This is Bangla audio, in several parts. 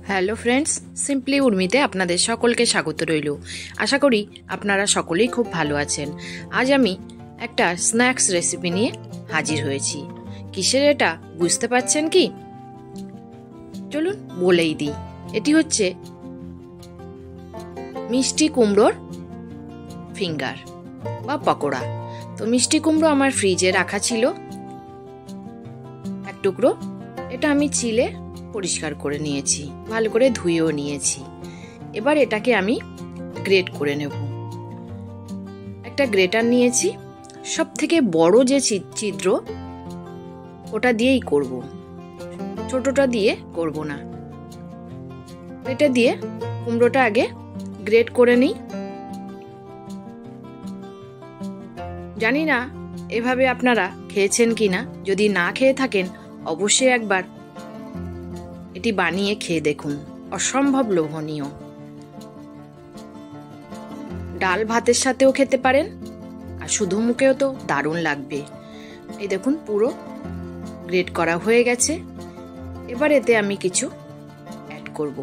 হ্যালো ফ্রেন্ডস, সিম্পলি উর্মিতে আপনাদের সকলকে স্বাগত রইল। আশা করি আপনারা সকলেই খুব ভালো আছেন। আজ আমি একটা স্ন্যাক্স রেসিপি নিয়ে হাজির হয়েছি। কিসের এটা বুঝতে পারছেন কি? চলুন বলেই দিই। এটি হচ্ছে মিষ্টি কুমড়োর ফিঙ্গার বা পকোড়া। তো মিষ্টি কুমড়ো আমার ফ্রিজে রাখা ছিল এক টুকরো। এটা আমি ছিলে পরিষ্কার করে নিয়েছি, ভালো করে ধুয়েও নিয়েছি। এবার এটাকে আমি গ্রেট করে নেব। একটা গ্রেটার নিয়েছি, সব থেকে বড় যে ছিদ্র ওটা দিয়েই করব, ছোটটা দিয়ে করব না। এটা দিয়ে কুমড়োটা আগে গ্রেট করে নিই। জানি না এভাবে আপনারা খেয়েছেন কিনা, যদি না খেয়ে থাকেন অবশ্যই একবার এটি বানিয়ে খেয়ে দেখুন, অসম্ভব লোভনীয়। ডাল ভাতের সাথেও খেতে পারেন, আর শুধু মুখেও তো দারুণ লাগবে। এই দেখুন পুরো গ্রেট করা হয়ে গেছে। এবার এতে আমি কিছু অ্যাড করব।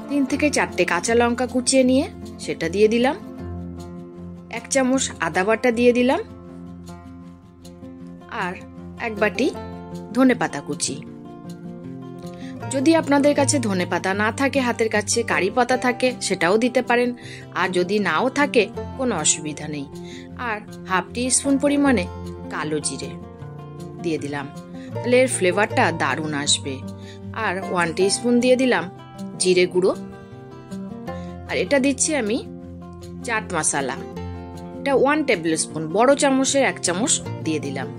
3 থেকে 4টে কাঁচা লঙ্কা কুচিয়ে নিয়ে সেটা দিয়ে দিলাম। 1 চামচ আদা বাটা দিয়ে দিলাম, আর 1 বাটি ধনেপাতা কুচি। যদি আপনাদের কাছে ধনেপাতা না থাকে, হাতের কাছে কারি পাতা থাকে, সেটাও দিতে পারেন। আর যদি নাও থাকে কোনো অসুবিধা নেই। আর 1/2 টিস্পুন পরিমাণে কালো জিরে দিয়ে দিলাম, তাহলে এর ফ্লেভারটা দারুণ আসবে। আর 1 টিস্পুন দিয়ে দিলাম জিরে গুঁড়ো। আর এটা দিচ্ছি আমি চাট মশলা, এটা 1 টেবিল স্পুন, বড় চামচের 1 চামচ দিয়ে দিলাম।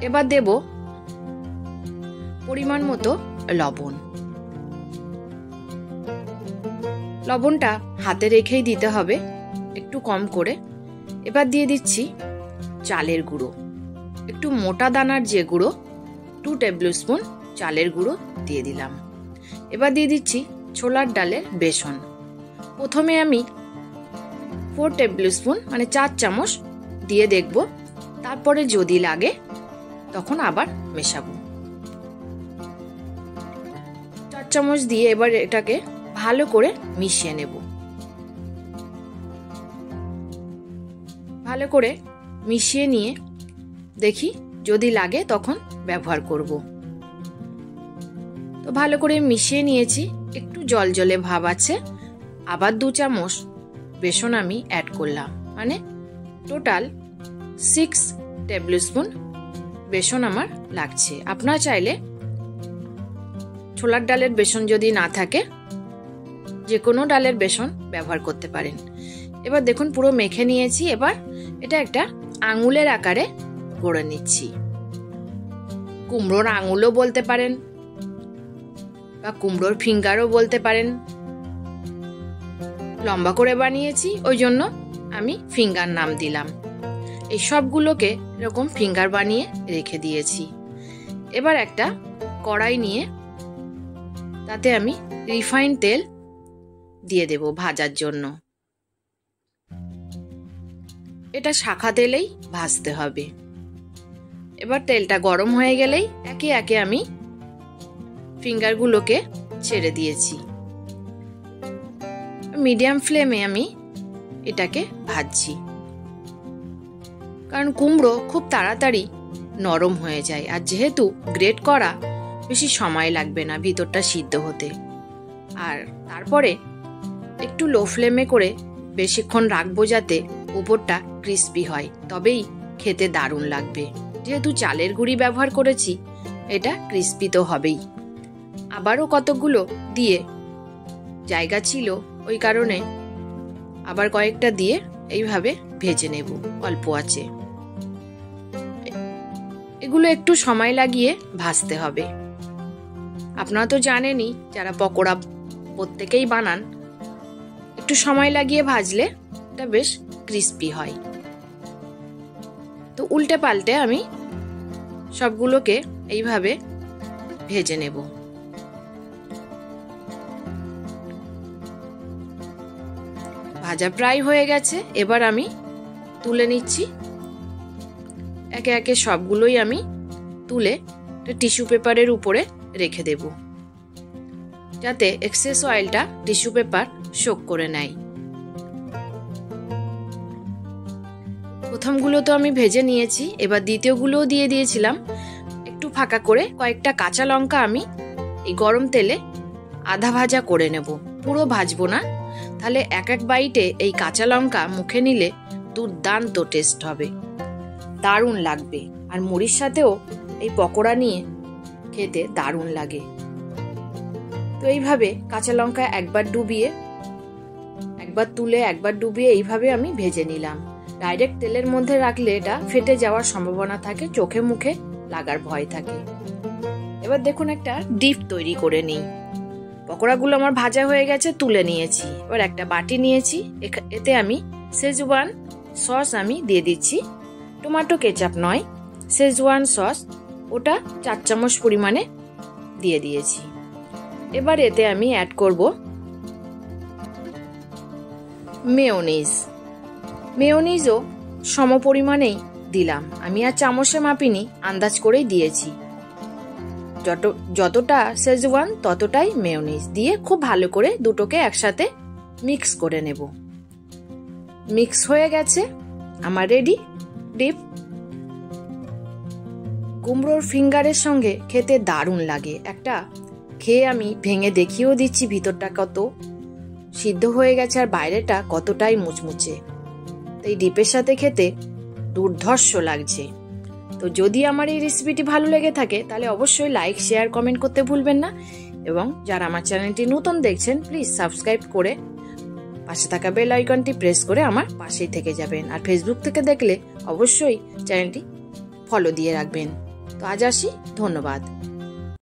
এবার দেব পরিমাণ মতো লবণ। লবণটা হাতে রেখেই দিতে হবে, একটু কম করে। এবার দিয়ে দিচ্ছি চালের গুঁড়ো, একটু মোটা দানার যে গুঁড়ো, 2 টেবিল স্পুন চালের গুঁড়ো দিয়ে দিলাম। এবার দিয়ে দিচ্ছি ছোলার ডালের বেসন। প্রথমে আমি 4 টেবিল স্পুন মানে 4 চামচ দিয়ে দেখব, তারপরে যদি লাগে তখন আবার মেশাবো। 4 চামচ দিয়ে এবার এটাকে ভালো করে মিশিয়ে নেব। ভালো করে মিশিয়ে নিয়ে দেখি যদি লাগে তখন ব্যবহার করব। তো ভালো করে মিশিয়ে নিয়েছি, একটু জল জলে ভাব আছে। আবার 2 চামচ বেসন আমি অ্যাড করলাম, মানে টোটাল 6 টেবিল স্পুন বেসন আমার লাগছে। আপনারা চাইলে ছোলার ডালের বেসন যদি না থাকে যে কোনো ডালের বেসন ব্যবহার করতে পারেন। এবার দেখুন পুরো মেখে নিয়েছি। এবার এটা একটা আঙুলের আকারে গড়ে নিচ্ছি। কুমড়োর আঙুলও বলতে পারেন বা কুমড়োর ফিঙ্গারও বলতে পারেন। লম্বা করে বানিয়েছি, ওই জন্য আমি ফিঙ্গার নাম দিলাম। এই সবগুলোকে এরকম ফিঙ্গার বানিয়ে রেখে দিয়েছি। এবার একটা কড়াই নিয়ে তাতে আমি রিফাইন্ড তেল দিয়ে দেব ভাজার জন্য। এটা শাখা তেলেই ভাজতে হবে। এবার তেলটা গরম হয়ে গেলেই একে একে আমি ফিঙ্গারগুলোকে ছেড়ে দিয়েছি। মিডিয়াম ফ্লেমে আমি এটাকে ভাজছি, কারণ কুমড়ো খুব তাড়াতাড়ি নরম হয়ে যায়। আর যেহেতু গ্রেট করা, বেশি সময় লাগবে না ভিতরটা সিদ্ধ হতে। আর তারপরে একটু লো ফ্লেমে করে বেশিক্ষণ রাখবো, যাতে উপরটা ক্রিস্পি হয়, তবেই খেতে দারুণ লাগবে। যেহেতু চালের গুঁড়ি ব্যবহার করেছি, এটা ক্রিস্পি তো হবেই। আবারও কতগুলো দিয়ে জায়গা ছিল, ওই কারণে আবার কয়েকটা দিয়ে এইভাবে ভেজে নেব অল্প আঁচে। এগুলো একটু সময় লাগিয়ে ভাজতে হবে। আপনারা তো জানেনই, যারা পকোড়া প্রত্যেকেই বানান, একটু সময় লাগিয়ে ভাজলে এটা বেশ ক্রিস্পি হয়। তো উল্টে পাল্টে আমি সবগুলোকে এইভাবে ভেজে নেব। ভাজা প্রায় হয়ে গেছে। এবার আমি তুলে নিচ্ছি। একে একে সবগুলোই আমি তুলে টিস্যু পেপারের উপরে রেখে দেব, যাতে এক্সেস অয়েলটা টিস্যু পেপার সোক করে নেয়। প্রথমগুলো তো আমি ভেজে নিয়েছি, এবার দ্বিতীয়গুলোও দিয়ে দিয়েছিলাম। একটু ফাঁকা করে কয়েকটা কাঁচা লঙ্কা আমি এই গরম তেলে আধা ভাজা করে নেব, পুরো ভাজবো না, তাহলে এক এক বাইটে এই কাঁচা লঙ্কা মুখে নিলে দুর্দান্ত টেস্ট হবে, দারুণ লাগবে। আর মুড়ির সাথেও এই পকোড়া নিয়ে খেতে দারুণ লাগে। তো এইভাবে কাঁচা লঙ্কা একবার ডুবিয়ে, একবার তুলে, একবার ডুবিয়ে এইভাবে আমি ভেজে নিলাম। ডাইরেক্ট তেলের মধ্যে রাখলে এটা ফেটে যাওয়ার সম্ভাবনা থাকে, চোখে মুখে লাগার ভয় থাকে। এবার দেখুন একটা ডিপ তৈরি করে নিই। পকোড়াগুলো আমার ভাজা হয়ে গেছে, তুলে নিয়েছি। এবার একটা বাটি নিয়েছি, এতে আমি শেজওয়ান সস আমি দিয়ে দিচ্ছি, টমেটো কেচাপ নয়, শেজওয়ান সস, ওটা 4 চামচ পরিমাণে দিয়ে দিয়েছি। এবার এতে আমি অ্যাড করব মেয়োনিজ। মেয়োনিজও সম পরিমাণেই দিলাম, আমি আর চামচে মাপিনি, আন্দাজ করেই দিয়েছি। যতটা শেজওয়ান ততটাই মেয়োনিজ দিয়ে খুব ভালো করে দুটোকে একসাথে মিক্স করে নেব। মিক্স হয়ে গেছে আমার রেডি ডিপ। কুমড়োর ফিঙ্গারের সঙ্গে খেতে দারুণ লাগে। একটা খেয়ে আমি ভেঙে দেখিয়েও দিচ্ছি ভিতরটা কত সিদ্ধ হয়ে গেছে আর বাইরেটা কতটাই মুচমুচে। এই ডিপের সাথে খেতে দুর্ধর্ষ লাগছে। তো যদি আমার এই রেসিপিটি ভালো লেগে থাকে তাহলে অবশ্যই লাইক, শেয়ার, কমেন্ট করতে ভুলবেন না। এবং যারা আমার চ্যানেলটি নতুন দেখছেন প্লিজ সাবস্ক্রাইব করে পাশে থাকা বেল আইকনটি প্রেস করে আমার পাশেই থেকে যাবেন। আর ফেসবুক থেকে দেখলে অবশ্যই চ্যানেলটি ফলো দিয়ে রাখবেন। তো আজ আসি, ধন্যবাদ।